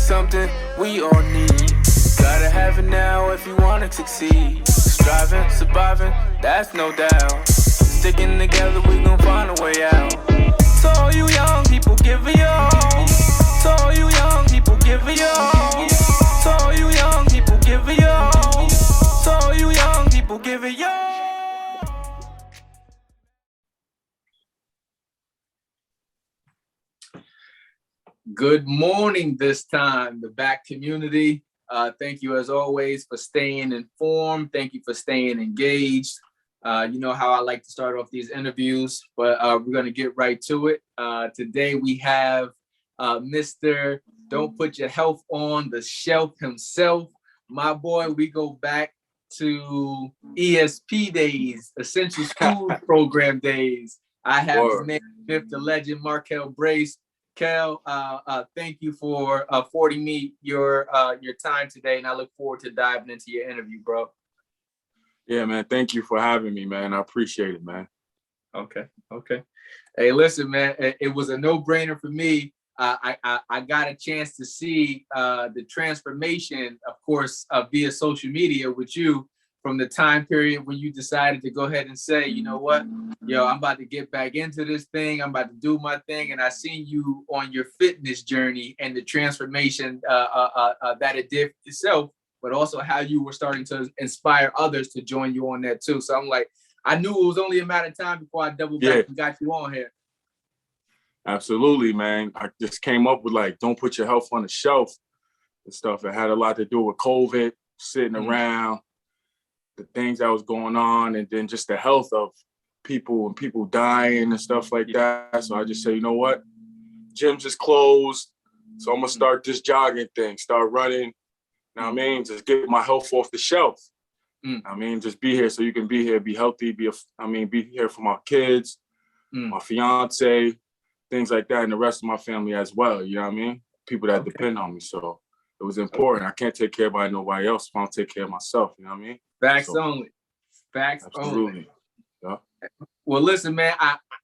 something we all need. Gotta have it now if you wanna succeed. Striving, surviving, that's no doubt. Sticking together, we gon' find a way out. To all you young people, give it your all. To all you young people, give it your all. To all you young people, give it your all. To all you young people, give it your all. Good morning this time, the back community. Thank you as always for staying informed. Thank you for staying engaged. You know how I like to start off these interviews, but we're going to get right to it. Today we have Mr. Don't Put Your Health on the Shelf himself. My boy, we go back to ESP days, Essential School Program days. I have his man, the legend, Markael Brace. Kel, thank you for affording me your time today, and I look forward to diving into your interview, bro. Yeah, man. Thank you for having me, man. I appreciate it, man. Okay. Hey, listen, man. It was a no-brainer for me. I got a chance to see the transformation, of course, via social media with you from the time period when you decided to go ahead and say, you know what, yo, I'm about to get back into this thing. I'm about to do my thing. And I seen you on your fitness journey and the transformation that it did for yourself, but also how you were starting to inspire others to join you on that too. So I'm like, I knew it was only a matter of time before I doubled back and got you on here. Absolutely, man. I just came up with like, don't put your health on the shelf and stuff. It had a lot to do with COVID, sitting around, the things that was going on, and then just the health of people and people dying and stuff like that. So I just say, you know what? Gym's just closed. So I'm gonna start this jogging thing, start running. You know what I mean? Just get my health off the shelf. I mean, just be here so you can be here, be healthy, be here for my kids, my fiance, things like that, and the rest of my family as well. You know what I mean? People that depend on me. So it was important. I can't take care of nobody else if I don't take care of myself. You know what I mean? Facts only. Facts absolutely. Only. Yeah. Well, listen, man,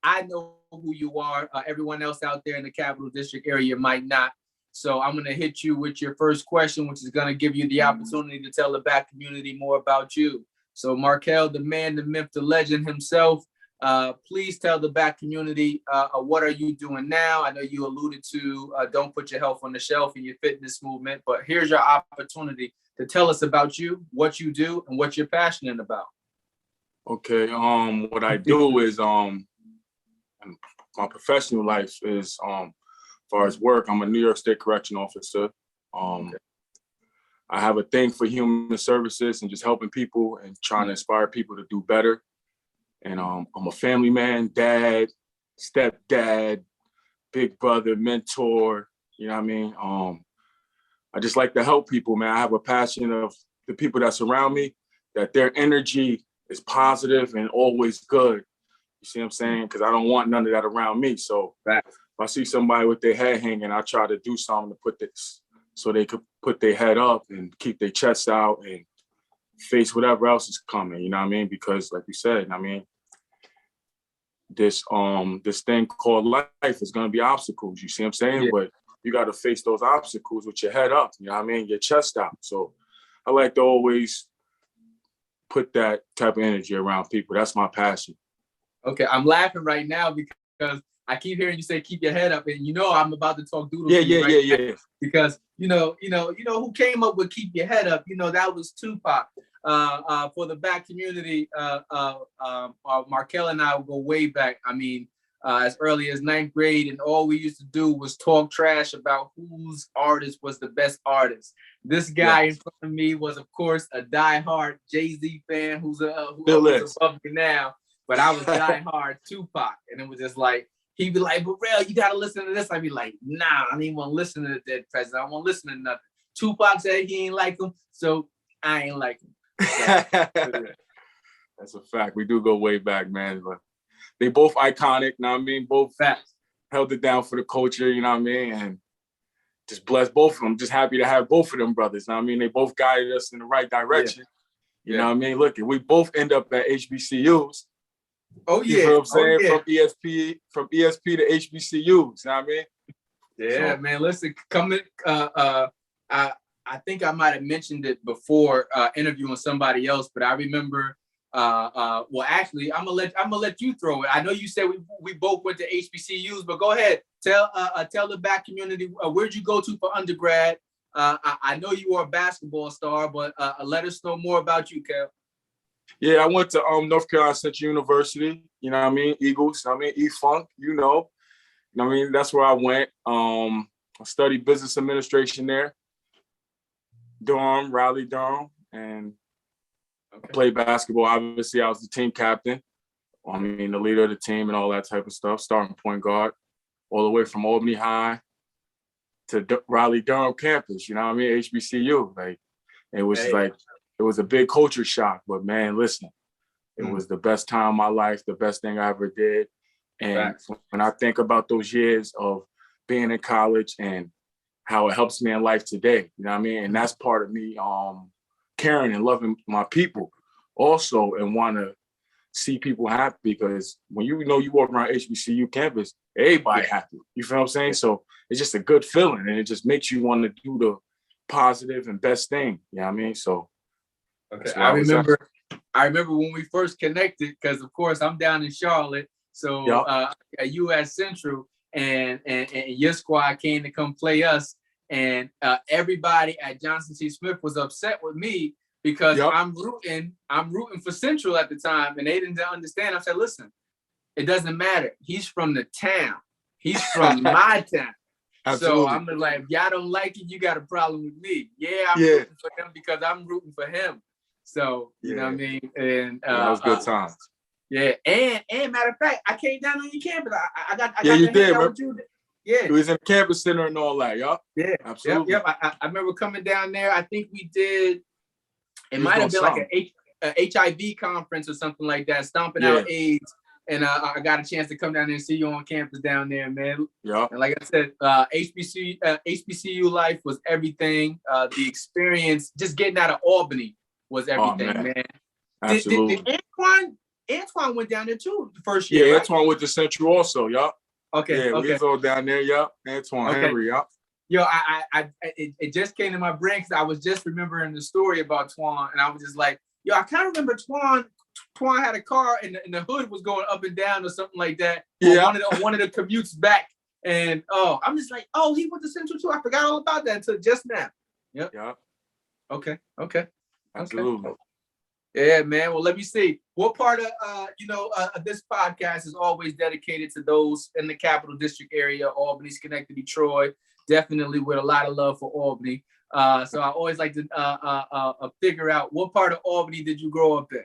I know who you are. Everyone else out there in the Capital District area might not. So I'm going to hit you with your first question, which is going to give you the opportunity to tell the back community more about you. So Markael, the man, the myth, the legend himself, please tell the back community, what are you doing now? I know you alluded to don't put your health on the shelf in your fitness movement, but here's your opportunity to tell us about you, what you do, and what you're passionate about. Okay, what I do is my professional life is as far as work, I'm a New York State correction officer. I have a thing for human services and just helping people and trying to inspire people to do better. And I'm a family man, dad, stepdad, big brother, mentor, you know what I mean? I just like to help people, man. I have a passion of the people that surround me, that their energy is positive and always good. You see what I'm saying? Because I don't want none of that around me. So if I see somebody with their head hanging, I try to do something to put this so they could put their head up and keep their chest out and face whatever else is coming. You know what I mean? Because like you said, I mean, this thing called life is going to be obstacles. You see what I'm saying? Yeah. But you got to face those obstacles with your head up. You know what I mean? Your chest out. So I like to always put that type of energy around people. That's my passion. Okay, I'm laughing right now because I keep hearing you say keep your head up, and you know I'm about to talk doodle. Yeah. Because you know who came up with keep your head up. You know that was Tupac. For the back community, Markael and I will go way back. I mean, as early as 9th grade, and all we used to do was talk trash about whose artist was the best artist. This guy in front of me was, of course, a diehard Jay-Z fan who's above me now, but I was diehard Tupac, and it was just like, he'd be like, Burrell, you gotta listen to this. I'd be like, nah, I don't even want to listen to that president. I don't want to listen to nothing. Tupac said he ain't like him, so I ain't like him. That's a fact. We do go way back, man. But they both iconic, you know what I mean? Both held it down for the culture, you know what I mean? And just bless both of them. Just happy to have both of them brothers. You know what I mean? They both guided us in the right direction. You know what I mean? Look, we both end up at HBCUs. Oh, yeah. You know what I'm saying? From ESP to HBCUs, you know what I mean? Yeah, man. Listen, coming. I think I might have mentioned it before interviewing somebody else, but I remember. Well, actually, I'm gonna let you throw it. I know you said we both went to HBCUs, but go ahead. Tell the back community where'd you go to for undergrad. I know you are a basketball star, but let us know more about you, Kel. Yeah, I went to North Carolina Central University. You know what I mean? Eagles. I mean E-Funk. You know. I mean, that's where I went. I studied business administration there. Durham, Raleigh, Durham, and played basketball. Obviously, I was the team captain. I mean, the leader of the team and all that type of stuff. Starting point guard, all the way from Albany High to Raleigh, Durham campus. You know what I mean? HBCU. Like, it was it was a big culture shock. But man, listen, it was the best time of my life. The best thing I ever did. And when I think about those years of being in college and how it helps me in life today, you know what I mean? And that's part of me caring and loving my people also, and want to see people happy, because when you walk around HBCU campus, everybody happy. You feel what I'm saying? So it's just a good feeling, and it just makes you want to do the positive and best thing. You know what I mean? So I remember when we first connected, because of course I'm down in Charlotte. So you at Central, and your squad came to come play us, and everybody at Johnson C. Smith was upset with me because I'm rooting for Central at the time, and they didn't understand. I said, listen, it doesn't matter. He's from the town. He's from my town. Absolutely. So I'm like, if y'all don't like it, you got a problem with me. Yeah, I'm rooting for him because I'm rooting for him. So you know what I mean? And that was good times. Yeah, and matter of fact, I came down on your campus. I got you did. With you. Yeah, it was in the campus center and all that. Yeah, absolutely. Yep. I remember coming down there. I think we did. It might have been like an HIV conference or something like that, stomping out AIDS. And I got a chance to come down there and see you on campus down there, man. Yeah. And like I said, HBCU life was everything. The experience, just getting out of Albany, was everything, man. Absolutely. Did Antoine went down there too the first year. Yeah, right? Antoine went to Central also. Yup. Okay. Yeah, we was all down there. Yup. Antoine Henry. Yup. Yo, it just came to my brain because I was just remembering the story about Twan, and I was just like, yo, I kind of remember Twan had a car and the hood was going up and down or something like that. Yeah. On one of the commutes back, and I'm just like, he went to Central too. I forgot all about that until just now. Yep. Yeah. Okay. Absolutely. Okay. Yeah, man. Well, let me see. What part of this podcast is always dedicated to those in the Capital District area, Albany, Schenectady, Troy. Definitely with a lot of love for Albany. So I always like to figure out what part of Albany did you grow up in?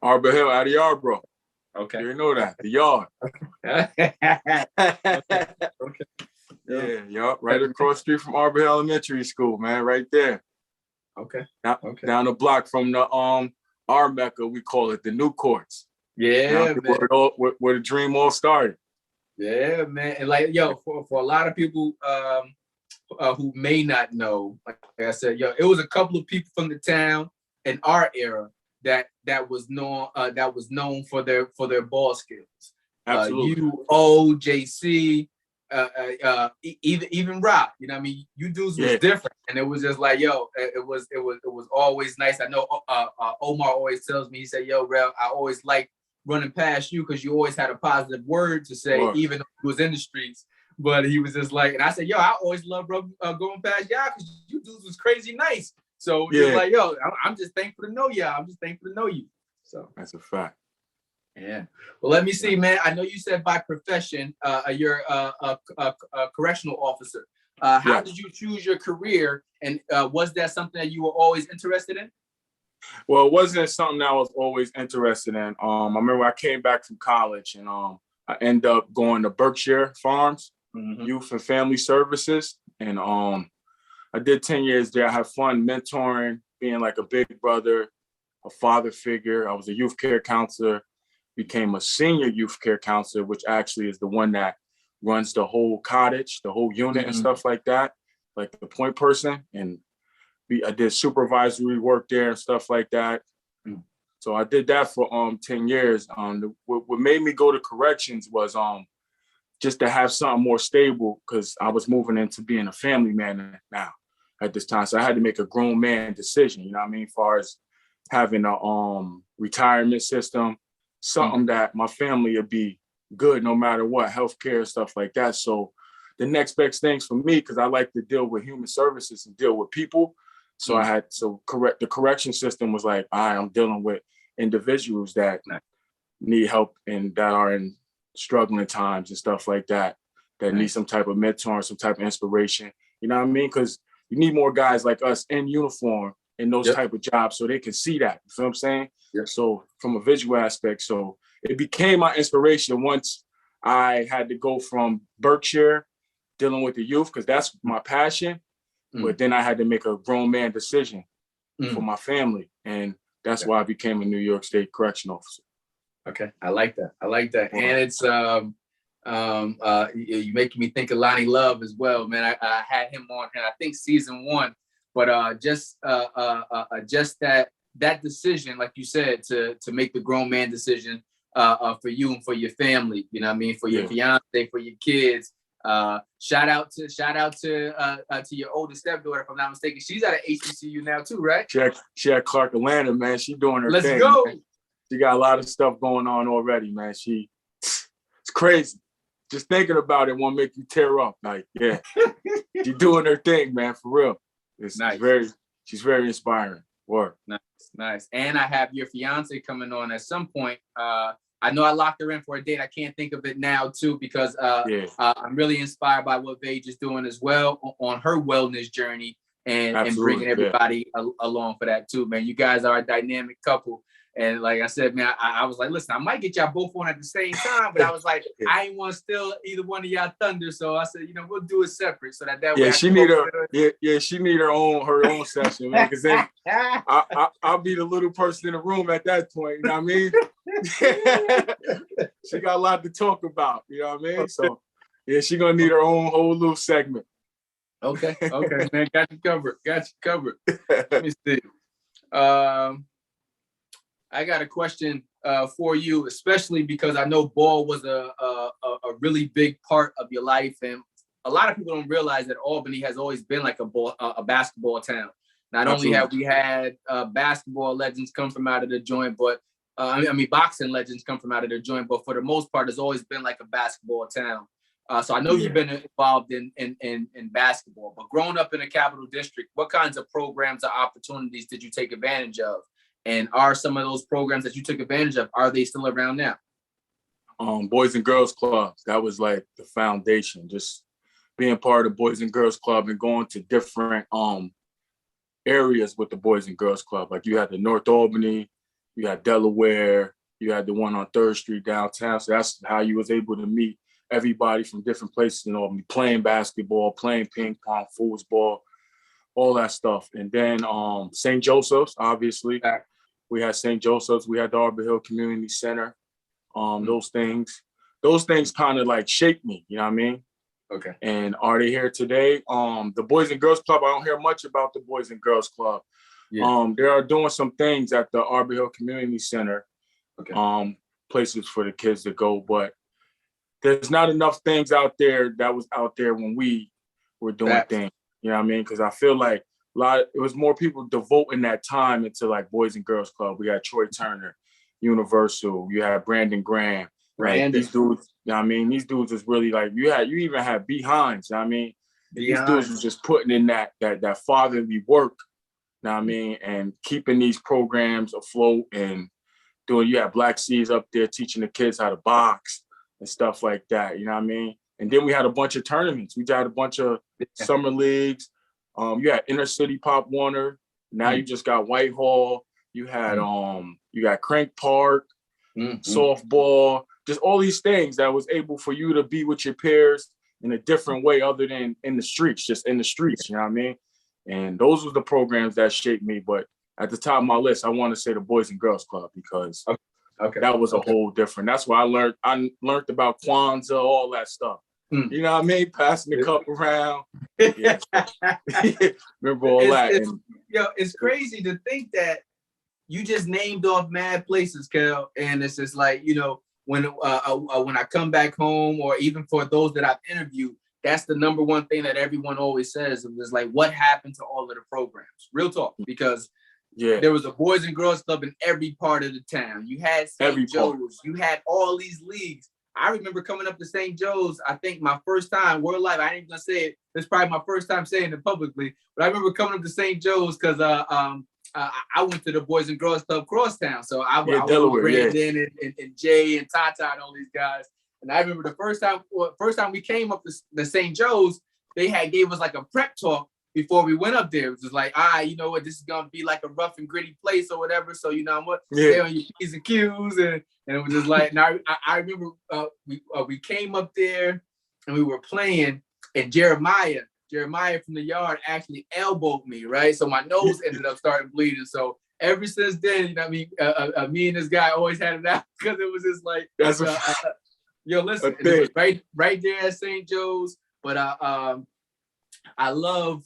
Arbor Hill, out of Yarborough. Okay. You know that. The yard. Okay. Yeah, right across the street from Arbor Hill Elementary School, man, right there. Okay. Down the block from the our Mecca, we call it the New Courts. Yeah, man. Where the dream all started. Yeah, man. And like, for a lot of people who may not know, like I said, it was a couple of people from the town in our era that was known for their ball skills. Absolutely. JC, even Rob. You know what I mean? You dudes was different, and it was just like, it was always nice. I know Omar always tells me, he said, Rev, I always like running past you because you always had a positive word to say, even though he was in the streets. But he was just like, and I said, I always love going past y'all because you dudes was crazy nice. So just like, I'm just thankful to know y'all. I'm just thankful to know you. So that's a fact. Yeah. Well, let me see, man. I know you said by profession, you're a correctional officer. How did you choose your career? And was that something that you were always interested in? Well, it wasn't something that I was always interested in. I remember I came back from college and I ended up going to Berkshire Farms, Youth and Family Services. And I did 10 years there. I had fun mentoring, being like a big brother, a father figure. I was a youth care counselor, became a senior youth care counselor, which actually is the one that runs the whole cottage, the whole unit and stuff like that, like the point person. And I did supervisory work there and stuff like that. So I did that for 10 years. What made me go to corrections was just to have something more stable, because I was moving into being a family man now at this time. So I had to make a grown man decision, you know what I mean? As far as having a retirement system, something that my family would be good no matter what, healthcare, stuff like that. So the next best things for me, because I like to deal with human services and deal with people. So the correction system was like, all right, I'm dealing with individuals that need help and that are in struggling times and stuff like that, that need some type of mentor, some type of inspiration. You know what I mean? Because you need more guys like us in uniform in those type of jobs so they can see that. You feel what I'm saying? So from a visual aspect, so it became my inspiration once I had to go from Berkshire, dealing with the youth, because that's my passion. But then I had to make a grown man decision for my family. And that's why I became a New York State correction officer. Okay. I like that. And it's, you making me think of Lonnie Love as well, man. I had him on, and I think season 1, but just that decision, like you said, to make the grown man decision for you and for your family, you know what I mean? For your fiance, for your kids. Shout out to your oldest stepdaughter, if I'm not mistaken. She's at HBCU now too, right? She at Clark Atlanta, man. She doing her thing. Let's go. Man. She got a lot of stuff going on already, man. It's crazy. Just thinking about it won't make you tear up. Like, yeah, she's doing her thing, man, for real. It's nice. She's very inspiring. Work. Nice. And I have your fiance coming on at some point. I know I locked her in for a date. I can't think of it now too, because I'm really inspired by what Paige is doing as well on her wellness journey and bringing everybody along for that too, man. You guys are a dynamic couple. And like I said, man, I was like, listen, I might get y'all both on at the same time, but I was like, I ain't want to steal either one of y'all thunder. So I said, we'll do it separate so that way. She need her own session, man. Because then I'll be the little person in the room at that point. You know what I mean? She got a lot to talk about. You know what I mean? So yeah, she gonna need her own whole little segment. Okay, man, got you covered. Let me see. I got a question for you, especially because I know ball was a really big part of your life, and a lot of people don't realize that Albany has always been like a basketball town. Not only have we had basketball legends come from out of the joint, but boxing legends come from out of the joint, but for the most part, it's always been like a basketball town. So I know you've been involved in basketball, but growing up in the Capital District, what kinds of programs or opportunities did you take advantage of? And are some of those programs that you took advantage of, are they still around now? Boys and Girls Clubs, that was like the foundation. Just being part of the Boys and Girls Club and going to different areas with the Boys and Girls Club. Like you had the North Albany, you had Delaware, you had the one on 3rd Street downtown. So that's how you was able to meet everybody from different places in Albany, playing basketball, playing ping pong, foosball, all that stuff. And then St. Joseph's, obviously. We had St. Joseph's, we had the Arbor Hill Community Center. Those things kind of like shaped me, you know what I mean? Okay. And are they here today? The Boys and Girls Club, I don't hear much about the Boys and Girls Club. Yeah. They are doing some things at the Arbor Hill Community Center. Okay. Places for the kids to go, but there's not enough things out there that was out there when we were doing things. You know what I mean? Because I feel like it was more people devoting that time into like Boys and Girls Club. We had Troy Turner, Universal. You had Brandon Graham. Right? These dudes, you know what I mean? These dudes was really like, you even had Behinds, you know what I mean? These dudes was just putting in that fatherly work, you know what I mean? And keeping these programs afloat and you had Black Seas up there teaching the kids how to box and stuff like that, you know what I mean? And then we had a bunch of tournaments. We had a bunch of summer leagues. You had Inner City Pop Warner. Now you just got Whitehall. You had you got Crank Park, softball, just all these things that was able for you to be with your peers in a different way other than in the streets, just in the streets, you know what I mean? And those were the programs that shaped me. But at the top of my list, I want to say the Boys and Girls Club because that was a whole different. That's why I learned about Kwanzaa, all that stuff. You know what I mean? Passing the cup around. Yeah. Remember all that. It's crazy to think that you just named off mad places, Kel. And it's just like, when I come back home, or even for those that I've interviewed, that's the number one thing that everyone always says. It was like, what happened to all of the programs? Real talk, because there was a Boys and Girls Club in every part of the town. You had St. Joe's. You had all these leagues. I remember coming up to St. Joe's. I think my first time, World Life, I ain't gonna say it. It's probably my first time saying it publicly, but I remember coming up to St. Joe's because I went to the Boys and Girls Club Crosstown. So I was with Brandon and Jay and Tata and all these guys. And I remember the first time we came up to the St. Joe's, they gave us like a prep talk before we went up there. It was just like, you know what, this is gonna be like a rough and gritty place or whatever. So you know what, stay on your P's and Q's, and it was just like. And I remember we came up there and we were playing, and Jeremiah from the yard actually elbowed me, right? So my nose ended up starting bleeding. So ever since then, you know what I mean, me and this guy always had it out, because it was just like, yo, listen, it was right there at St. Joe's. But I love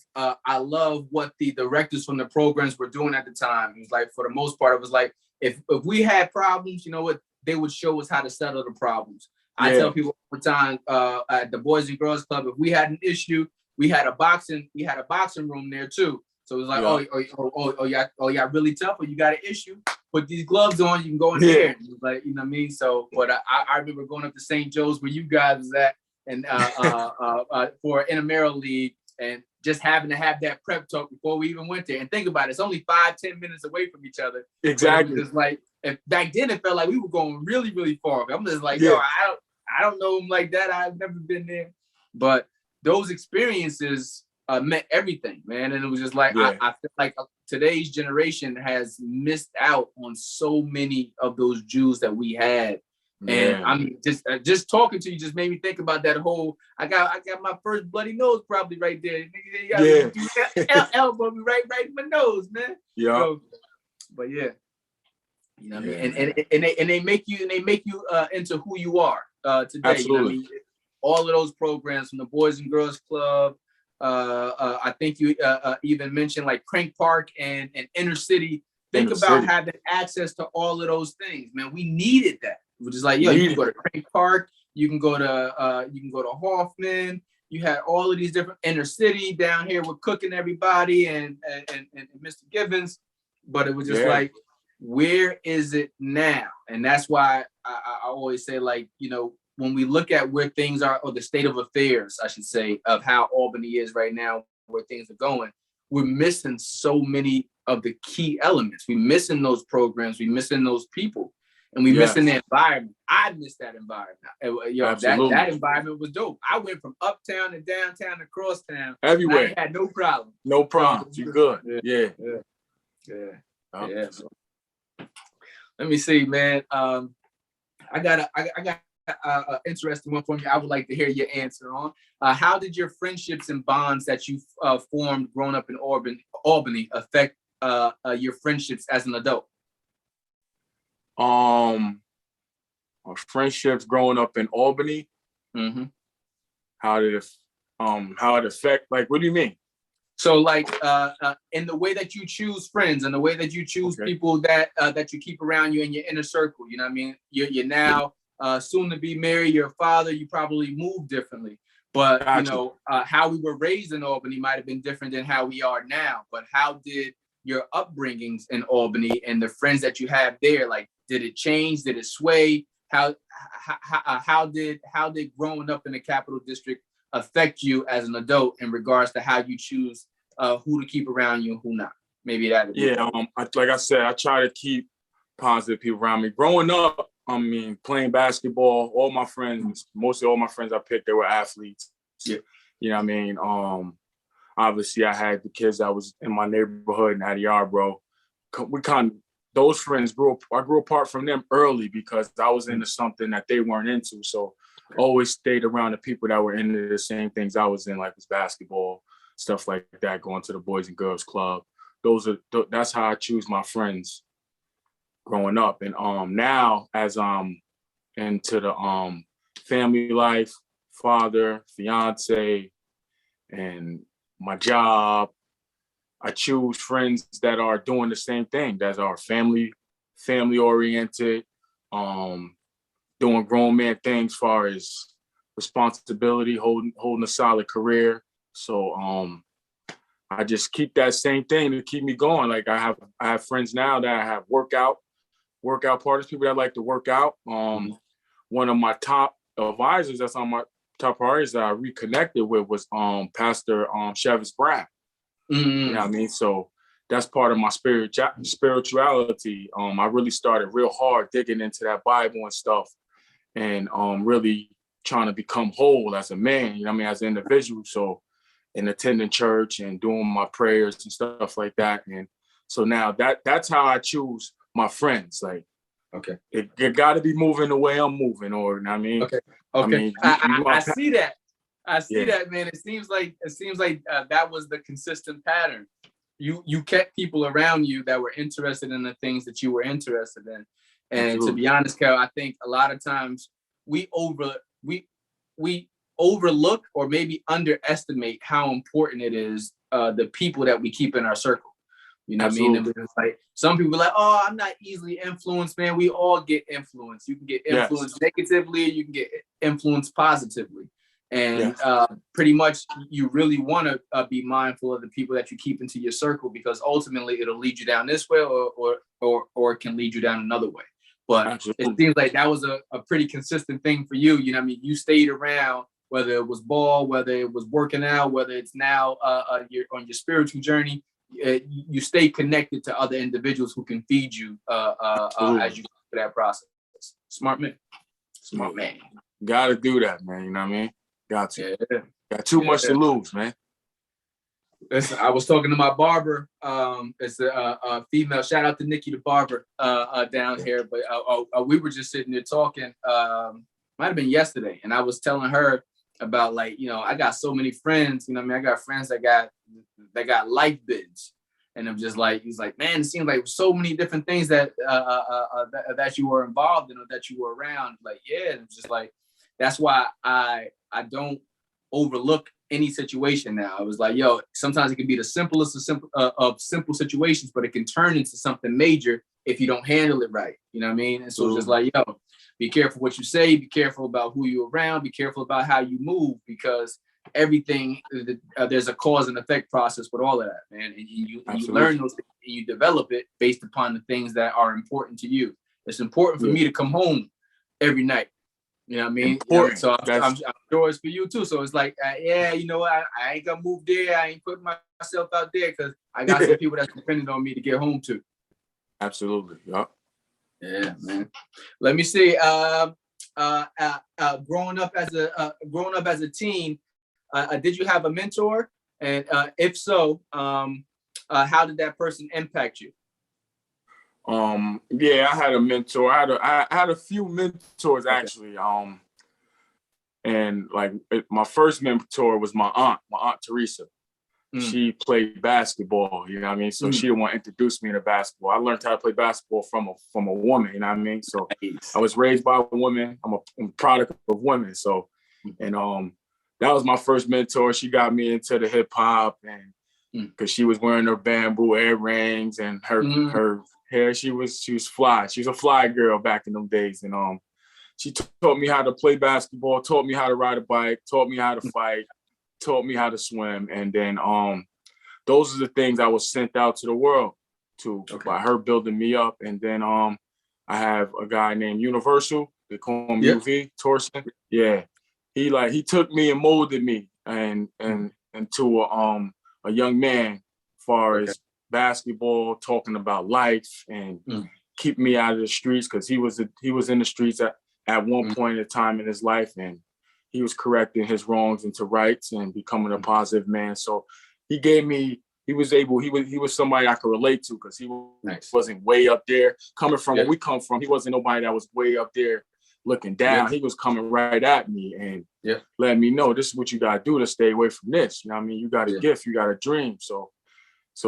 what the directors from the programs were doing at the time. It was like, for the most part, it was like, if we had problems, you know what, they would show us how to settle the problems. I tell people all the time, at the Boys and Girls Club, if we had an issue, we had a boxing room there too. So it was like, y'all really tough, or you got an issue, put these gloves on, you can go in there. It was like, you know what I mean? So, but I remember going up to St. Joe's where you guys was at, and for Intramural League, and just having to have that prep talk before we even went there. And think about it, it's only 5-10 minutes away from each other. Exactly. It's like, back then it felt like we were going really, really far. I'm just like, yo, I don't know him like that. I've never been there. But those experiences meant everything, man. And it was just like, I feel like today's generation has missed out on so many of those Jews that we had. And I mean, just talking to you just made me think about that whole. I got my first bloody nose probably right there. Elbow me right in my nose, man. Yeah. So, but yeah, you know what I mean. And they make you into who you are today. Absolutely. You know what I mean? All of those programs from the Boys and Girls Club. I think you even mentioned like Crank Park and Inner City. Think about having access to all of those things, man. We needed that. Which is like, yo, you can go to Crank Park, you can go to Hoffman. You had all of these different Inner City down here with Cook and everybody and Mr. Givens. But it was just like, where is it now? And that's why I always say, like, you know, when we look at where things are, or the state of affairs, I should say, of how Albany is right now, where things are going, we're missing so many of the key elements. We're missing those programs, we're missing those people. And we missing the environment. I miss that environment. That environment was dope. I went from uptown to downtown to crosstown. Everywhere. I had no problem. No problem. You good. Yeah. Let me see, man. I got an interesting one for you. I would like to hear your answer on. How did your friendships and bonds that you formed growing up in Albany affect your friendships as an adult? Our friendships growing up in Albany. Mm-hmm. How did it affect? Like, what do you mean? So, like, in the way that you choose friends, and the way that you choose people that you keep around you in your inner circle. You know what I mean? You're now soon to be married. You're a father. You probably move differently. But you know how we were raised in Albany might have been different than how we are now. But how did your upbringings in Albany and the friends that you have there, like, did it change? Did it sway? How did growing up in the Capital District affect you as an adult in regards to how you choose who to keep around you and who not? Maybe that. Like I said, I try to keep positive people around me. Growing up, I mean, playing basketball, mostly all my friends I picked, they were athletes. Yeah. You know what I mean? Obviously, I had the kids that was in my neighborhood and had a yard, bro. Those friends I grew apart from them early because I was into something that they weren't into. So I always stayed around the people that were into the same things I was in, like was basketball, stuff like that, going to the Boys and Girls Club. That's how I choose my friends growing up. And now as into the family life, father, fiance, and my job, I choose friends that are doing the same thing, that are family oriented, doing grown man things, as far as responsibility, holding a solid career. So I just keep that same thing to keep me going. Like I have friends now that I have workout partners, people that like to work out. One of my top advisors that's on my top priorities that I reconnected with was Pastor Chevis Brad. You know what I mean? So that's part of my spirituality. I really started real hard digging into that Bible and stuff, and really trying to become whole as a man, you know what I mean, as an individual. So, and attending church and doing my prayers and stuff like that. And so now that's how I choose my friends. Like, okay, it got to be moving the way I'm moving, or you know what I mean? Okay. I mean, I see that. I see that, man. It seems like that was the consistent pattern. You kept people around you that were interested in the things that you were interested in. And Absolutely. To be honest, Cal, I think a lot of times we overlook or maybe underestimate how important it is, the people that we keep in our circle. You know Absolutely. What I mean? It's like some people are like, oh, I'm not easily influenced, man. We all get influenced. You can get influenced negatively, you can get influenced positively. And pretty much you really want to be mindful of the people that you keep into your circle, because ultimately it'll lead you down this way or it can lead you down another way. But Absolutely. It seems like that was a pretty consistent thing for you. You know what I mean? You stayed around, whether it was ball, whether it was working out, whether it's now you're on your spiritual journey. You stay connected to other individuals who can feed you as you go through that process. Smart man. Gotta do that, man. You know what I mean? Got to. Yeah. Got too much to lose, man. Listen, I was talking to my barber. It's a female. Shout out to Nikki the barber down here. But we were just sitting there talking. Might have been yesterday, and I was telling her about, like, you know, I got so many friends. You know what I mean? I got friends that got life bids, and I'm just like, he's like, man, it seems like so many different things that you were involved in or that you were around. Like, yeah, and it's just like, that's why I don't overlook any situation now. I was like, yo, sometimes it can be the simplest of simple situations, but it can turn into something major if you don't handle it right. You know what I mean? And so it's just like, yo, be careful what you say, be careful about who you're around, be careful about how you move, because everything, there's a cause and effect process with all of that, man. And you learn those things and you develop it based upon the things that are important to you. It's important for me to come home every night. You know what I mean? So I'm sure it's for you too. So it's like, you know what? I ain't gonna move there. I ain't putting myself out there because I got some people that's depending on me to get home to. Absolutely. Yeah, man. Let me see. Growing up as a teen, did you have a mentor? And if so, how did that person impact you? I had a mentor. I had a few mentors actually. And like my first mentor was my aunt Teresa. She played basketball, you know what I mean? So she the one introduced me to basketball. I learned how to play basketball from a woman, you know what I mean? So I was raised by a woman. I'm a product of women. So, and that was my first mentor. She got me into the hip hop, and because she was wearing her bamboo earrings and her hair, she was fly. She was a fly girl back in them days. And she taught me how to play basketball, taught me how to ride a bike, taught me how to fight, taught me how to swim. And then those are the things I was sent out to the world by her building me up. And then I have a guy named Universal. They call him UV, Torsten. Yeah. He took me and molded me and into a young man as far as basketball, talking about life and keep me out of the streets, because he was in the streets at one point in time in his life, and he was correcting his wrongs into rights and becoming a positive man. So he was somebody I could relate to, because he wasn't way up there. Coming from where we come from, he wasn't nobody that was way up there looking down. He was coming right at me and letting me know, this is what you gotta do to stay away from this. You know what I mean? You got a gift, you got a dream. So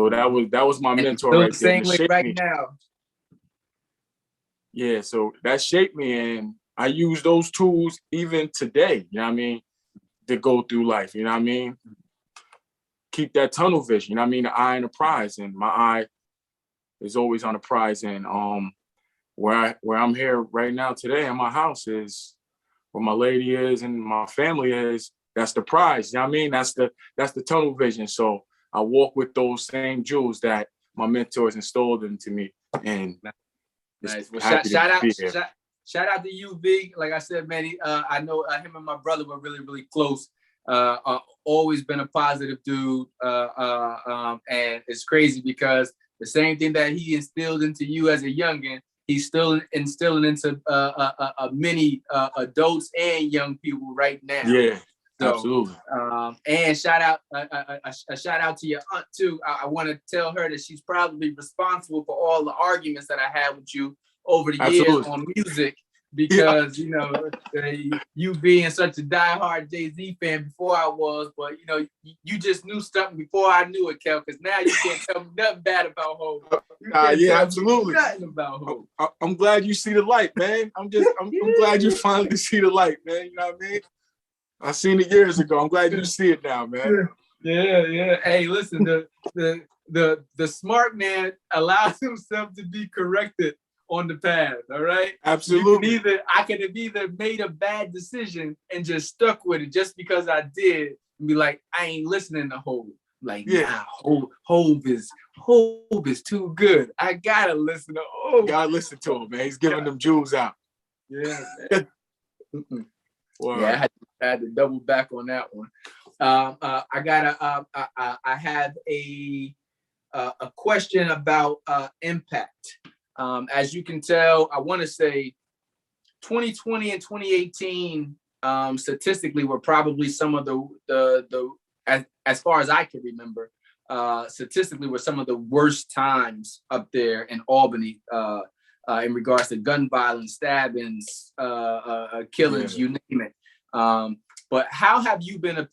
that was my mentor right there. Same way right now. Yeah, so that shaped me, and I use those tools even today, you know what I mean, to go through life, you know what I mean? Keep that tunnel vision, you know what I mean? The eye on the prize, and my eye is always on the prize. And where I'm here right now today in my house is where my lady is and my family is. That's the prize. You know what I mean? That's the tunnel vision. So I walk with those same jewels that my mentors installed into me. And nice. Well, shout out to you, Big. Like I said, man, I know him and my brother were really, really close. Always been a positive dude. And it's crazy because the same thing that he instilled into you as a youngin', he's still instilling into many adults and young people right now. Yeah, so, absolutely. And a shout out to your aunt too. I want to tell her that she's probably responsible for all the arguments that I had with you over the years on music. Because you being such a diehard Jay-Z fan before I was, but you just knew something before I knew it, Kel. Because now you can't tell me nothing bad about Hov. Yeah, absolutely. Nothing about Hov. I'm glad you see the light, man. I'm glad you finally see the light, man. You know what I mean? I seen it years ago. I'm glad you see it now, man. Yeah. Hey, listen, the smart man allows himself to be corrected on the path, all right? Absolutely. I could have either made a bad decision and just stuck with it just because I did and be like, I ain't listening to Hov. Like, nah, Hov is too good. I gotta listen to Hov. Gotta listen to him, man. He's giving them jewels out. Yeah, man. Yeah, I had to double back on that one. I have a question about impact. As you can tell, I want to say 2020 and 2018 statistically were probably some of the as far as I can remember, statistically were some of the worst times up there in Albany in regards to gun violence, stabbings, killings, you name it. But how have you been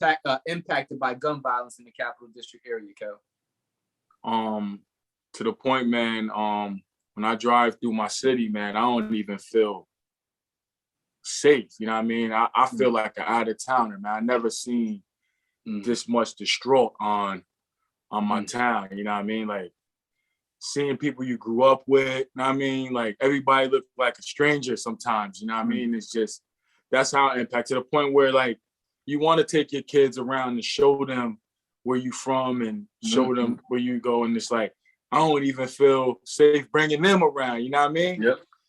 impacted by gun violence in the Capital District area, Kel? To the point, man, when I drive through my city, man, I don't even feel safe. You know what I mean? I feel like an out-of-towner, man. I never seen this much distraught on my town. You know what I mean? Like seeing people you grew up with, you know what I mean? Like everybody looked like a stranger sometimes, you know what I mean? It's just, that's how it impacts to the point where like you want to take your kids around and show them where you from and show them where you go. And it's like, I don't even feel safe bringing them around, you know what I mean?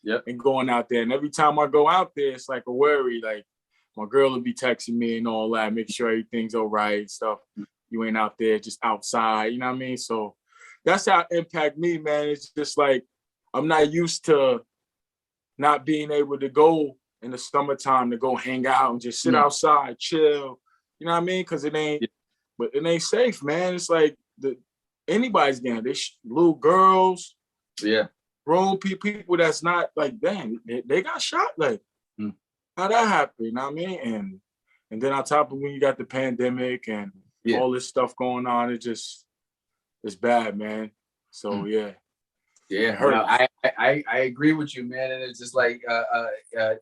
Yep. And going out there. And every time I go out there, it's like a worry. Like my girl will be texting me and all that, make sure everything's all right and stuff. You ain't out there just outside, you know what I mean? So that's how it impact me, man. It's just like, I'm not used to not being able to go in the summertime to go hang out and just sit outside, chill, you know what I mean? Cause it ain't, but it ain't safe, man. It's like anybody's getting it. Little girls, grown people that's not like, dang, they got shot. Like, how that happened? You know what I mean? And then on top of when you got the pandemic and all this stuff going on, it's bad, man. So yeah, I agree with you, man. And it's just like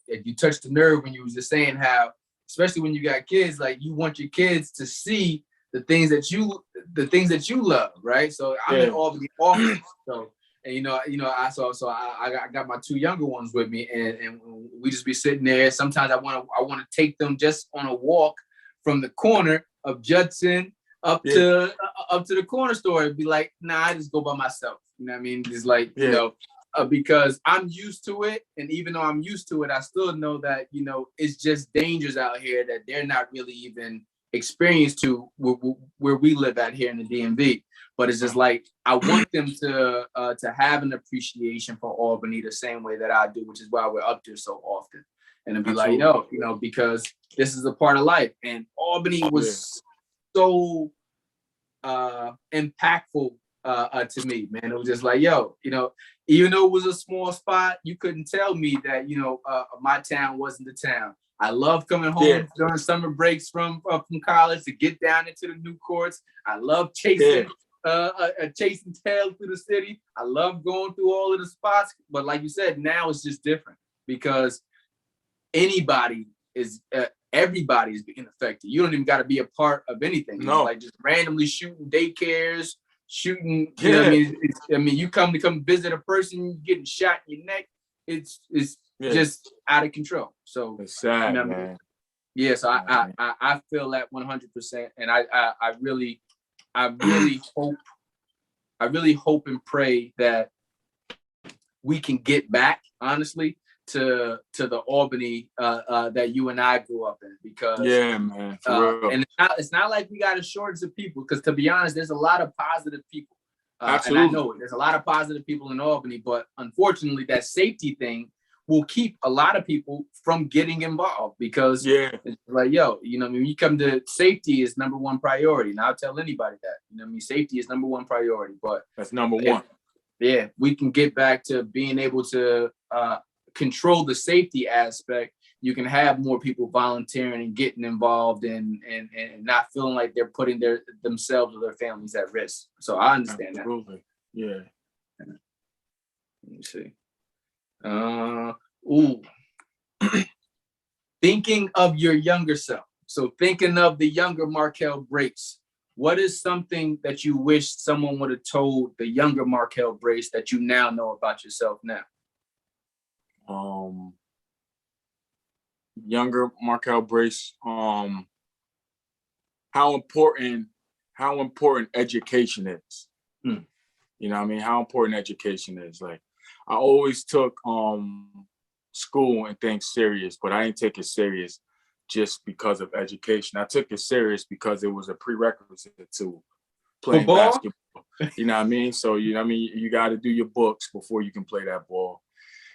you touched the nerve when you was just saying how, especially when you got kids, like you want your kids to see the things that you love, right? So I'm in Albany often, so and I got my two younger ones with me, and we just be sitting there. Sometimes I want to take them just on a walk from the corner of Judson up to the corner store and be like, nah, I just go by myself. You know what I mean? Just like because I'm used to it, and even though I'm used to it, I still know that it's just dangers out here that they're not really even experienced to where we live at here in the DMV. But it's just like I want them to have an appreciation for Albany the same way that I do, which is why we're up there so often. And be like, because this is a part of life. And Albany was so impactful to me, man. It was just like, even though it was a small spot, you couldn't tell me that, my town wasn't the town. I love coming home during summer breaks from college to get down into the new courts. I love chasing tails through the city. I love going through all of the spots. But like you said, now it's just different because everybody is being affected. You don't even got to be a part of anything. No. Like just randomly shooting daycares, shooting. You know what I mean? You come visit a person, getting shot in your neck. it's Yeah. just out of control. So It's sad, you know what I mean? man. Yeah, so I feel that 100%, and I really hope and pray that we can get back, honestly, to the Albany that you and I grew up in, because Yeah, man, for real. and it's not like we got a shortage of people, because to be honest, there's a lot of positive people, and Absolutely. I know it. There's a lot of positive people in Albany, but unfortunately, that safety thing will keep a lot of people from getting involved, because it's like, yo, you know, when you come to safety is number one priority. And I'll tell anybody that, you know, I mean, safety is number one priority. But that's number one. Yeah, we can get back to being able to control the safety aspect. You can have more people volunteering and getting involved, and not feeling like they're putting themselves or their families at risk. So I understand Absolutely. that. Yeah. Let me see. Thinking of your younger self. So thinking of the younger Markael Brace, what is something that you wish someone would have told the younger Markael Brace that you now know about yourself now? Younger Markael Brace, how important education is. You know what I mean? How important education is. Like, I always took school and things serious, but I didn't take it serious just because of education. I took it serious because it was a prerequisite to playing basketball. You know what I mean? So, you know what I mean? You got to do your books before you can play that ball.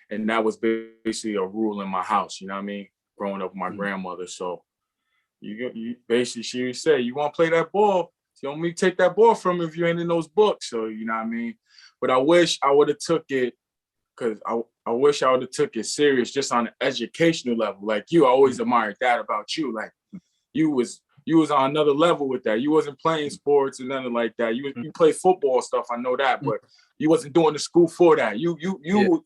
And that was basically a rule in my house, you know what I mean? Growing up with my grandmother. So you basically, she would say, you want to play that ball? You want me to take that ball from you if you ain't in those books? So, you know what I mean? But I wish I would have took it, because I wish I would have took it serious just on an educational level. Like you, I always admired that about you. Like you was on another level with that. You wasn't playing sports and nothing like that. You play football stuff, I know that, but you wasn't doing the school for that. You was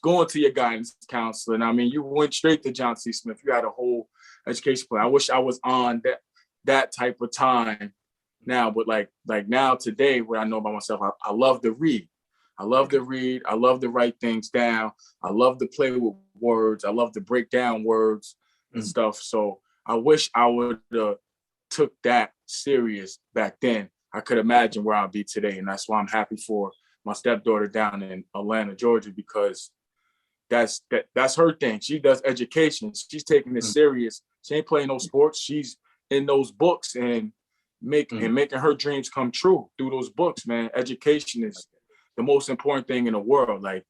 going to your guidance counselor. And I mean, you went straight to John C. Smith. You had a whole education plan. I wish I was on that type of time now, but like now today, what I know about myself, I love to read. I love to read. I love to write things down. I love to play with words. I love to break down words and stuff. So I wish I would have took that serious back then. I could imagine where I'll be today. And that's why I'm happy for my stepdaughter down in Atlanta, Georgia, because that's her thing. She does education. She's taking it serious. She ain't playing no sports. She's in those books and making her dreams come true through those books, man. Education is the most important thing in the world. Like,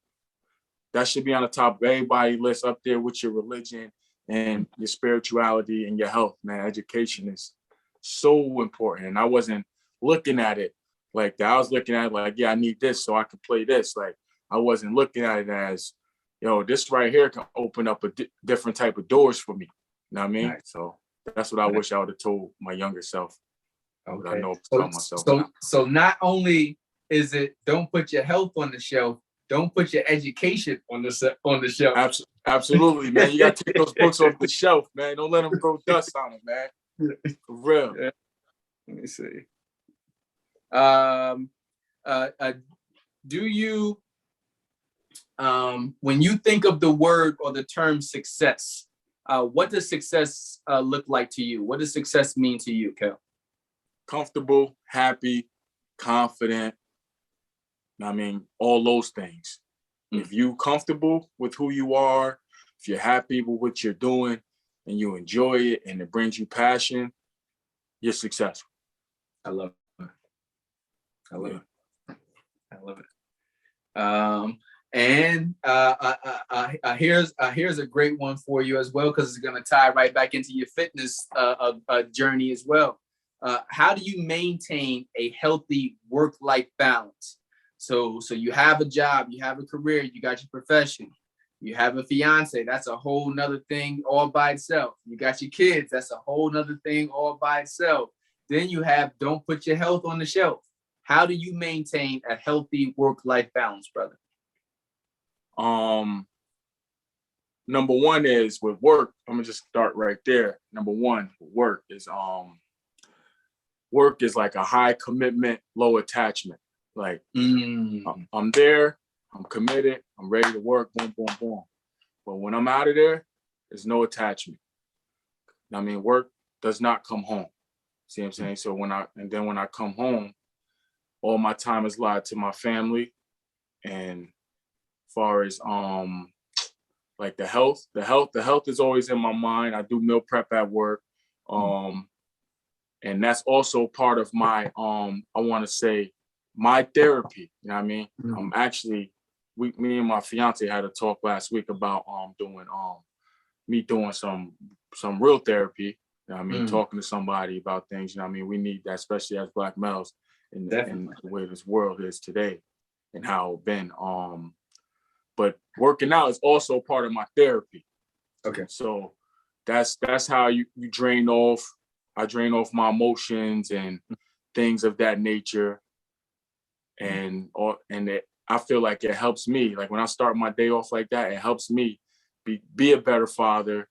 that should be on the top of everybody's list, up there with your religion and your spirituality and your health, man. Education is so important. And I wasn't looking at it like that. I was looking at it like, yeah, I need this so I can play this. Like, I wasn't looking at it as, yo, this right here can open up a different type of doors for me. You know what I mean? Right. So that's what I wish I would have told my younger self. Okay. I know about myself. So not only is it don't put your health on the shelf, don't put your education on the shelf. Absolutely, man. You got to take those books off the shelf, man. Don't let them grow dust on them, man. For real. Yeah. Let me see. Do you, when you think of the word or the term success, what does success look like to you? What does success mean to you, Kel? Comfortable, happy, confident. I mean, all those things. If you comfortable with who you are, if you're happy with what you're doing and you enjoy it and it brings you passion, you're successful. I love it. I love it. And here's a great one for you as well, because it's going to tie right back into your fitness journey as well. How do you maintain a healthy work-life balance? So you have a job, you have a career, you got your profession, you have a fiance, that's a whole nother thing all by itself. You got your kids, that's a whole nother thing all by itself. Then you have don't put your health on the shelf. How do you maintain a healthy work-life balance, brother? Number one is with work. I'm gonna just start right there. Number one, work is like a high commitment, low attachment. Like I'm there, I'm committed, I'm ready to work, boom, boom, boom. But when I'm out of there, there's no attachment. I mean, work does not come home. See what I'm saying? So when I come home, all my time is allotted to my family. And as far as like the health is always in my mind. I do meal prep at work. And that's also part of my I want to say my therapy. You know what I mean? I'm actually, me and my fiance had a talk last week about doing some real therapy. You know what I mean? Talking to somebody about things. You know what I mean? We need that, especially as Black males in the way this world is today and how it's been. But working out is also part of my therapy. Okay. So that's how you drain off. I drain off my emotions and things of that nature. And I feel like it helps me. Like when I start my day off like that, it helps me be a better father,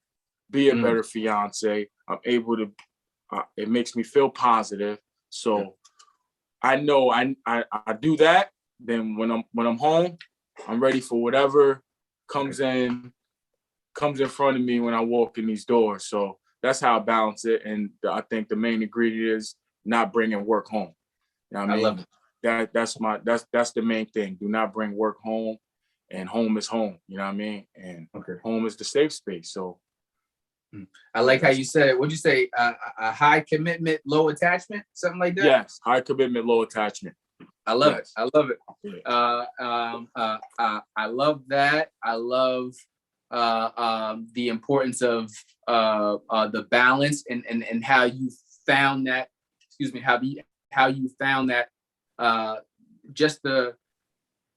be a better fiance. I'm able to, it makes me feel positive. So I know I do that. Then when I'm home, I'm ready for whatever comes in front of me when I walk in these doors. So that's how I balance it. And I think the main ingredient is not bringing work home. You know what I mean? Love it. That's the main thing. Do not bring work home, and home is home. You know what I mean? And home is the safe space. So I like how you said, what'd you say? A high commitment, low attachment, something like that? Yes, high commitment, low attachment. I love it. I love it. Yeah. I love that. I love the importance of the balance and how you found that. Excuse me. How you found that just the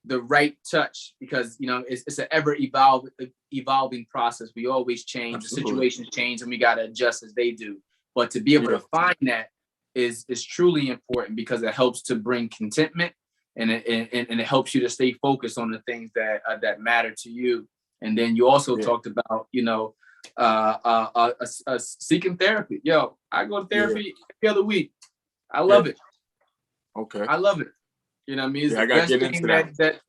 right touch, because it's an ever evolving process. We always change. Absolutely. The situations change, and we got to adjust as they do. But to be able to find that is truly important, because it helps to bring contentment, and it helps you to stay focused on the things that matter to you. And then you also talked about seeking therapy. Yo, I go to therapy every other week. I love it. Okay. I love it. You know what I mean? It's I the gotta best get thing into that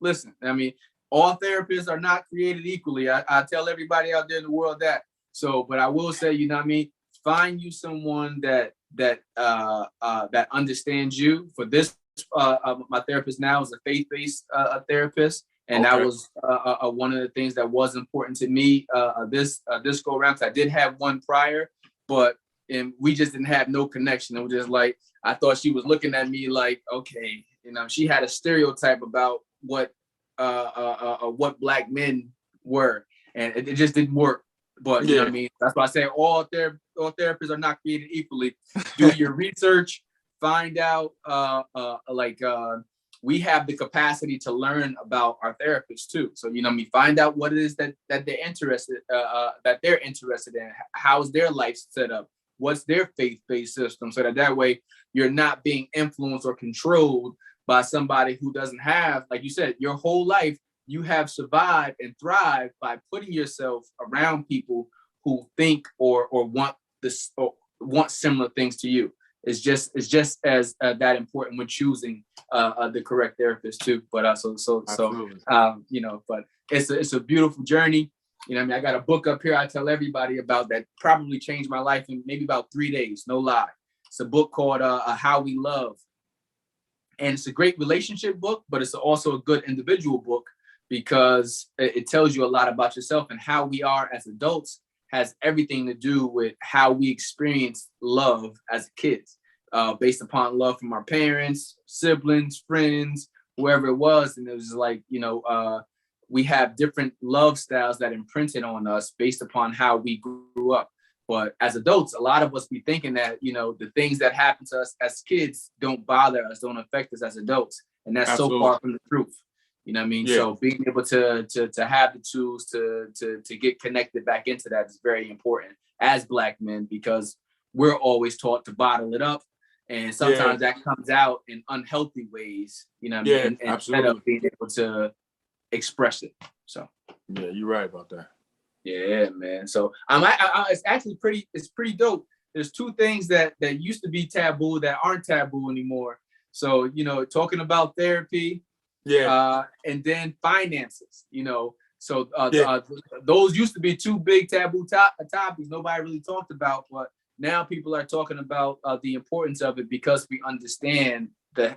listen, I mean, all therapists are not created equally. I tell everybody out there in the world that. So, but I will say, you know what I mean? Find you someone that understands you. For this, my therapist now is a faith-based therapist. And that was one of the things that was important to me this go around. I did have one prior, but we just didn't have no connection. It was just like, I thought she was looking at me like, okay, she had a stereotype about what Black men were, and it just didn't work. But you know what I mean? That's why I say all therapists are not created equally. Do your research, find out we have the capacity to learn about our therapists too. So, find out what it is that they're interested in. How's their life set up? What's their faith-based system? So that way you're not being influenced or controlled by somebody who doesn't have, like you said, your whole life, you have survived and thrived by putting yourself around people who think or want this or want similar things to you. It's just as that important when choosing the correct therapist too. But but it's a beautiful journey. I got a book up here I tell everybody about that probably changed my life in maybe about 3 days, no lie. It's a book called How We Love. And it's a great relationship book, but it's also a good individual book, because it tells you a lot about yourself, and how we are as adults has everything to do with how we experience love as kids, based upon love from our parents, siblings, friends, whoever it was. And it was like, we have different love styles that imprinted on us based upon how we grew up. But as adults, a lot of us be thinking that, the things that happen to us as kids don't bother us, don't affect us as adults. And that's so far from the truth. You know what I mean? Yeah. So being able to have the tools to get connected back into that is very important as Black men, because we're always taught to bottle it up. And sometimes that comes out in unhealthy ways, you know what I mean? And instead of being able to express it. So yeah, you're right about that. Yeah, man. So it's actually pretty dope. There's two things that used to be taboo that aren't taboo anymore. So, talking about therapy, and then finances, So Yeah. those used to be two big taboo topics nobody really talked about, but now people are talking about the importance of it because we understand the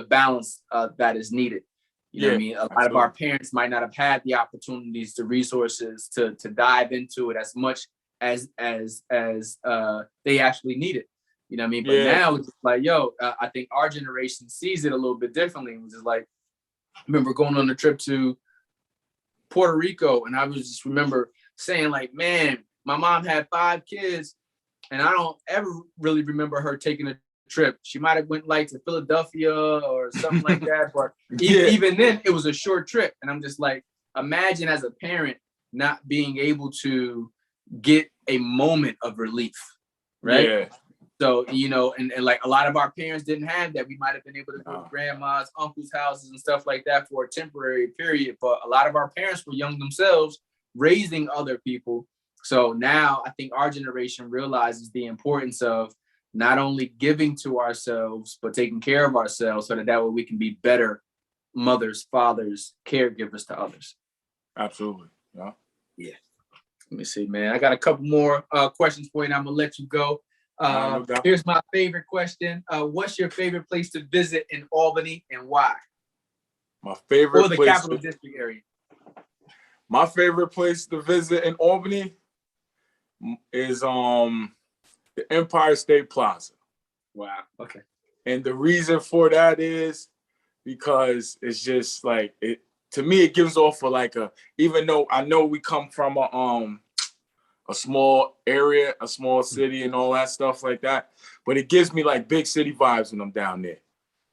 balance that is needed. You know what I mean? A lot of our parents might not have had the opportunities, the resources to dive into it as much as they actually need it. You know what I mean? But now it's like, yo, I think our generation sees it a little bit differently. It was just like, I remember going on a trip to Puerto Rico, and I was just remember saying like, man, my mom had 5 kids, and I don't ever really remember her taking a trip. She might have went like to Philadelphia or something like that, but even then, it was a short trip. And I'm just like, imagine as a parent not being able to get a moment of relief, right? Yeah. So, you know, and like a lot of our parents didn't have that. We might have been able to go to grandma's, uncle's houses and stuff like that for a temporary period. But a lot of our parents were young themselves, raising other people. So now I think our generation realizes the importance of not only giving to ourselves, but taking care of ourselves so that way we can be better mothers, fathers, caregivers to others. Absolutely. Yeah. Let me see, man. I got a couple more questions for you, and I'm going to let you go. Here's my favorite question. What's your favorite place to visit in Albany and why? My favorite or the place Capital District area. My favorite place to visit in Albany is the Empire State Plaza. Wow. Okay. And the reason for that is because it's just like it to me. It gives off even though I know we come from a small area, a small city, and all that stuff like that, but it gives me like big city vibes when I'm down there.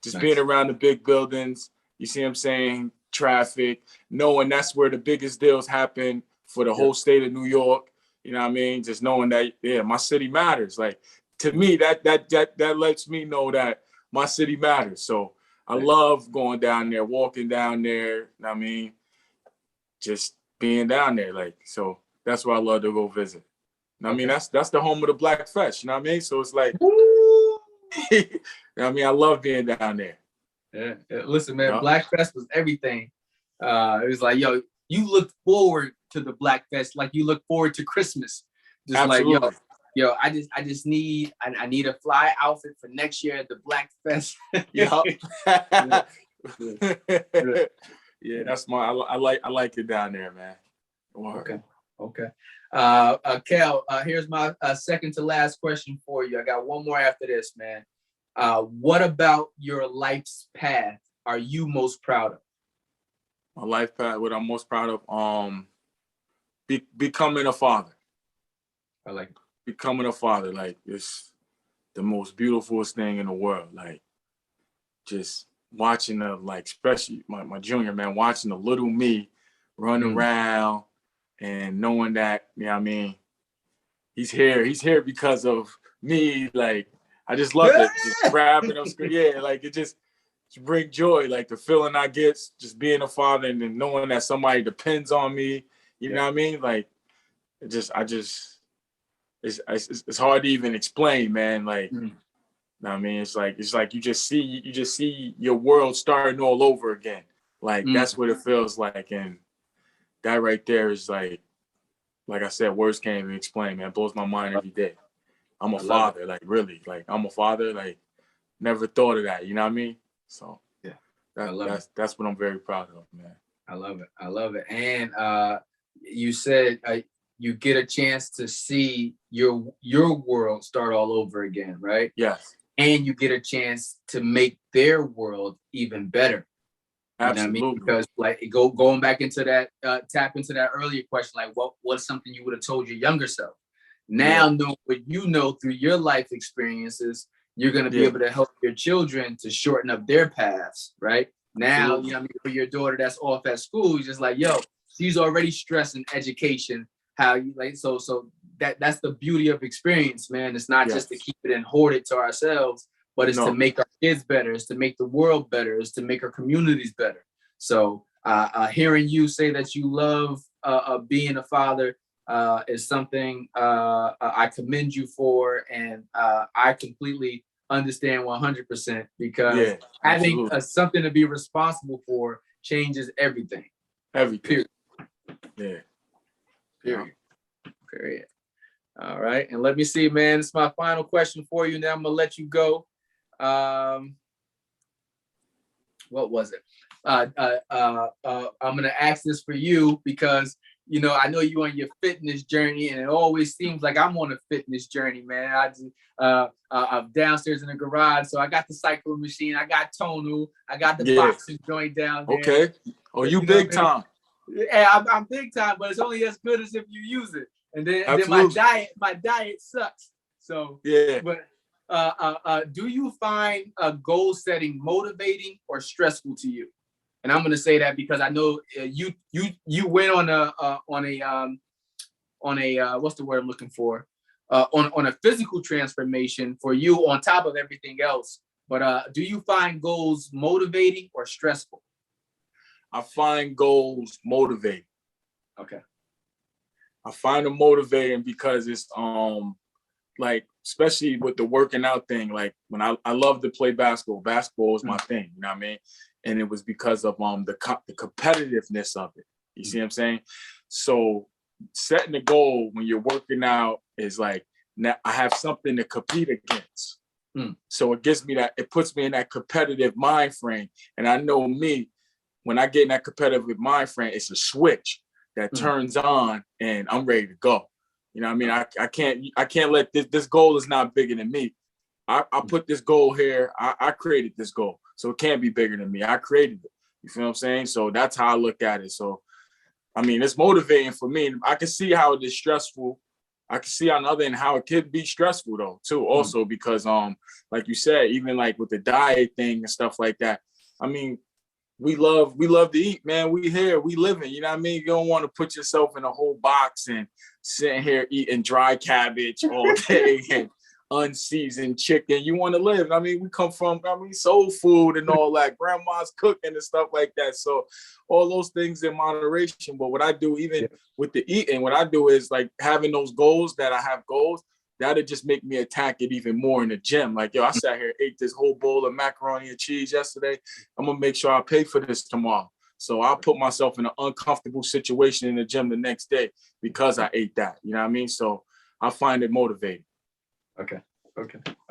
Just being around the big buildings, you see what I'm saying? Traffic, knowing that's where the biggest deals happen for the whole state of New York. You know what I mean? Just knowing that, my city matters. Like to me, that lets me know that my city matters. So I love going down there, walking down there. You know what I mean? Just being down there, like so. That's where I love to go visit. I mean, that's the home of the Black Fest. You know what I mean? So it's like, you know what I mean? I love being down there. Yeah. Listen, man, Black Fest was everything. It was like, yo, you look forward to the Black Fest like you look forward to Christmas. Just Absolutely. like, yo, I just need a fly outfit for next year at the Black Fest. Yeah, that's I like it down there, man. Okay. Kel, here's my second to last question for you. I got one more after this, man. What about your life's path are you most proud of? My life path, what I'm most proud of, becoming a father. I like it. Becoming a father, like it's the most beautifulest thing in the world. Like just watching especially my junior, man, watching the little me run around and knowing that, you know what I mean, he's here because of me. Like I just love it. Just grabbing him, like it just bring joy, like the feeling I get just being a father and then knowing that somebody depends on me. You know what I mean? Like it's hard to even explain, man. Like, you know what I mean? It's like you just see your world starting all over again. Like that's what it feels like, and that right there is like I said, words can't even explain, man. It blows my mind every day. I'm a father, like really, like I'm a father, like never thought of that. You know what I mean? So that's what I'm very proud of, man. I love it. And you said you get a chance to see your world start all over again, right? Yes. And you get a chance to make their world even better. Absolutely. You know what I mean? Because like going back into that, tap into that earlier question, like what's something you would have told your younger self? Now knowing what you know through your life experiences, you're going to be able to help your children to shorten up their paths, right? Now, you know what I mean, for your daughter that's off at school, just like, yo, she's already stressing education, how you like, so that's the beauty of experience, man. It's not just to keep it and hoard it to ourselves, but it's to make our kids better. It's to make the world better. It's to make our communities better. So hearing you say that you love being a father is something I commend you for. And I completely understand 100% because having something to be responsible for changes everything. Everything. Yeah. Period. Period. All right. And let me see, man. This is my final question for you. Now I'm gonna let you go. What was it? I'm gonna ask this for you because I know you on your fitness journey, and it always seems like I'm on a fitness journey, man. I'm downstairs in the garage, so I got the cycling machine, I got tonal, I got the boxing joint down there. Okay. Oh, you big time. Yeah, I'm big time, but it's only as good as if you use it. And then my diet sucks. So yeah. But do you find goal setting motivating or stressful to you? And I'm gonna say that because I know you went on a what's the word I'm looking for? On a physical transformation for you on top of everything else. But do you find goals motivating or stressful? I find goals motivating. Okay. I find them motivating because it's like, especially with the working out thing, like when I love to play basketball. Basketball is my thing, you know what I mean? And it was because of the competitiveness of it. You see what I'm saying? So setting a goal when you're working out is like, now I have something to compete against. So it puts me in that competitive mind frame. And I know me, when I get in that competitive mind frame, it's a switch that turns on and I'm ready to go. You know what I mean? I can't let this goal is not bigger than me. I put this goal here. I created this goal. So it can't be bigger than me. I created it. You feel what I'm saying? So that's how I look at it. So, I mean, it's motivating for me. I can see how it is stressful. I can see on the other end how it could be stressful though, too, also because like you said, even like with the diet thing and stuff like that. I mean, we love to eat, man. We here, we living, you know what I mean? You don't want to put yourself in a whole box and sitting here eating dry cabbage all day and unseasoned chicken. You want to live. I mean, we come from, soul food and all that, grandma's cooking and stuff like that. So all those things in moderation. But what I do, even with the eating, what I do is like having those goals that I have goals, that'll just make me attack it even more in the gym. Like, yo, I sat here, ate this whole bowl of macaroni and cheese yesterday. I'm going to make sure I pay for this tomorrow. So I'll put myself in an uncomfortable situation in the gym the next day because I ate that. You know what I mean? So I find it motivating. Okay.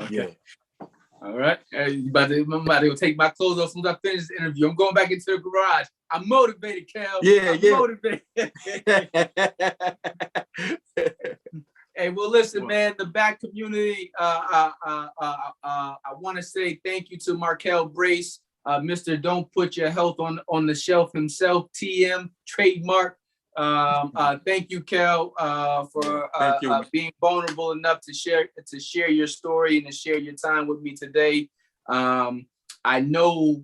Yeah. All right. I'm about to take my clothes off as soon as I finish the interview. I'm going back into the garage. I'm motivated, Cal. I'm motivated. Hey, well, listen, man, the back community, I want to say thank you to Markael Brace, Mr. Don't Put Your Health on the Shelf himself, TM, trademark. Thank you, Cal, for being vulnerable enough to share your story and to share your time with me today. I know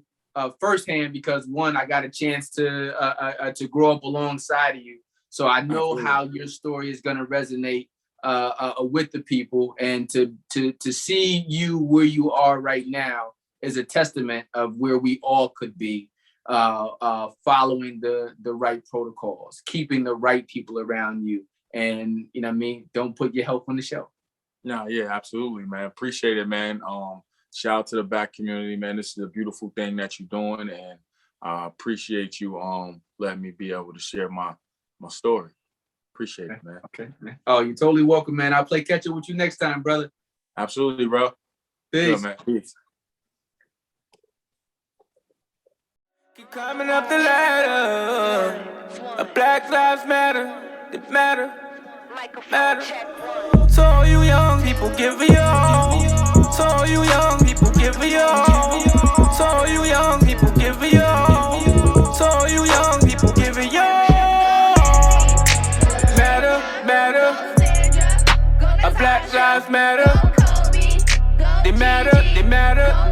firsthand because, one, I got a chance to grow up alongside of you. So I know how your story is going to resonate with the people, and to see you where you are right now is a testament of where we all could be, following the right protocols, keeping the right people around you, and you know what I mean, don't put your health on the shelf. No, yeah, absolutely, man. Appreciate it, man. Shout out to the back community, man. This is a beautiful thing that you're doing, and I appreciate you letting me be able to share my story. Appreciate it, man. Okay, man. Oh, you're totally welcome, man. I'll play catch up with you next time, brother. Absolutely, bro. Peace. Good, man. Peace. Keep climbing up the ladder. Black lives matter. They matter. So all you young people, give me all. So all you young people, give me all. So all you young people, give me all. So all you young people, give me all. Matter. Black lives matter. They matter.